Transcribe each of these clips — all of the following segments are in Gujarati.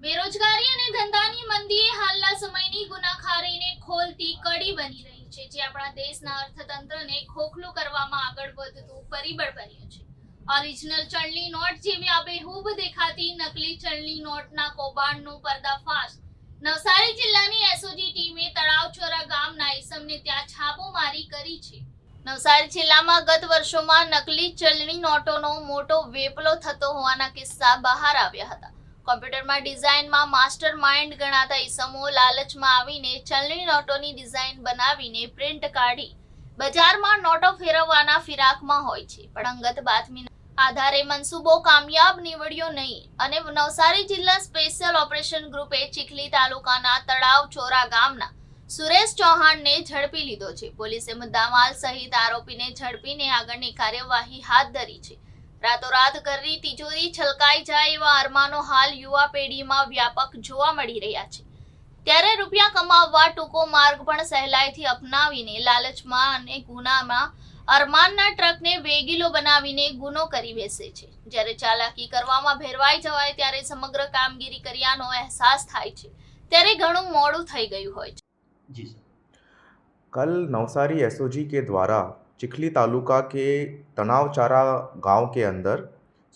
બેરોજગારી અને ધંધાની મંદીએ હાલના સમયની ગુનાખારીને ખોલતી કડી બની રહી છે, જે આપણા દેશના અર્થતંત્રને ખોખલું કરવામાં આગળ વધતું પરિબળ બન્યું છે. ઓરિજિનલ ચલણી નોટ જેવી આબેહૂબ દેખાતી નકલી ચલણી નોટના કૌભાંડનો પર્દાફાશ નવસારી જિલ્લાની એસઓજી ટીમે તળાવચોરા ગામના ઈસમને ત્યાં છાપોમારી કરી છે. નવસારી જિલ્લામાં ગત વર્ષોમાં નકલી ચલણી નોટોનો મોટો વેપલો થતો હોવાના કિસ્સા બહાર આવ્યા હતા. કોમ્પ્યુટરમાં ડિઝાઇનમાં માસ્ટર માઇન્ડ ગણાતા ઈસમો લાલચમાં આવીને ચલણી નોટોની ડિઝાઇન બનાવીને પ્રિન્ટ કાઢી બજારમાં નોટો ફેરવવાના ફિરાકમાં હોય છે. પણ અંગત બાતમીના આધારે મનસૂબો કામયાબ નીવડ્યો નહીં અને નવસારી જિલ્લા સ્પેશિયલ ઓપરેશન ગ્રુપે ચીખલી તાલુકાના તળાવચોરા ગામના સુરેશ ચૌહાણને ઝડપી લીધો છે. પોલીસે મુદ્દામાલ સહિત આરોપીને ઝડપીને આગળની કાર્યવાહી હાથ ધરી છે. રાતોરાત ઘરની તિજોરી છલકાઈ જાય એવા અરમાનો હાલ યુવા પેઢીમાં વ્યાપક જોવા મળી રહ્યા છે. ત્યારે રૂપિયા કમાવવા ટૂંકો માર્ગ પણ સહેલાઈથી અપનાવીને લાલચમાં અને ગુનામાં અરમાનના ટ્રકને વેગીલો બનાવીને ગુનો કરી બેસે છે. જ્યારે ચાલાકી કરવામાં ભેરવાઈ જવાય ત્યારે સમગ્ર કામગીરી કર્યાનો અહેસાસ થાય છે, ત્યારે ઘણું મોડું થઈ ગયું હોય છે. जी सर। कल नवसारी एसओजी के द्वारा चिखली तालुका के तनावचारा गांव के अंदर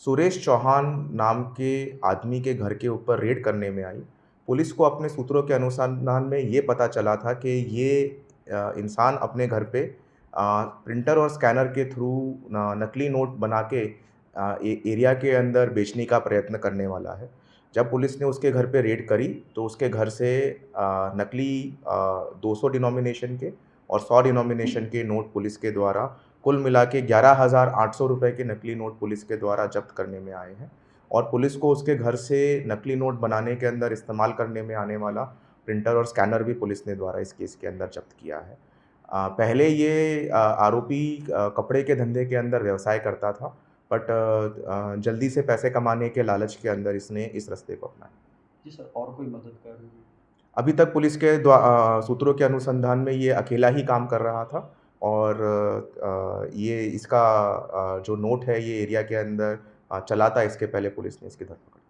सुरेश चौहान नाम के आदमी के घर के ऊपर रेड करने में आई। पुलिस को अपने सूत्रों के अनुसंधान में ये पता चला था कि ये इंसान अपने घर पे प्रिंटर और स्कैनर के थ्रू नकली नोट बना के एरिया के अंदर बेचने का प्रयत्न करने वाला है। जब पुलिस ने उसके घर पे रेड करी तो उसके घर से नकली 200 डिनोमिनेशन के और 100 डिनोमिनेशन के नोट पुलिस के द्वारा कुल मिला के 11,800 रुपये के नकली नोट पुलिस के द्वारा जब्त करने में आए हैं। और पुलिस को उसके घर से नकली नोट बनाने के अंदर इस्तेमाल करने में आने वाला प्रिंटर और स्कैनर भी पुलिस ने द्वारा इस केस के अंदर जब्त किया है। पहले ये आरोपी कपड़े के धंधे के अंदर व्यवसाय करता था, बट जल्दी से पैसे कमाने के लालच के अंदर इसने इस रास्ते को अपनाया। जी सर, और कोई मदद कर अभी तक पुलिस के सूत्रों के अनुसंधान में ये अकेला ही काम कर रहा था और ये इसका जो नोट है ये एरिया के अंदर चलाता, इसके पहले पुलिस ने इसकी धरपकड़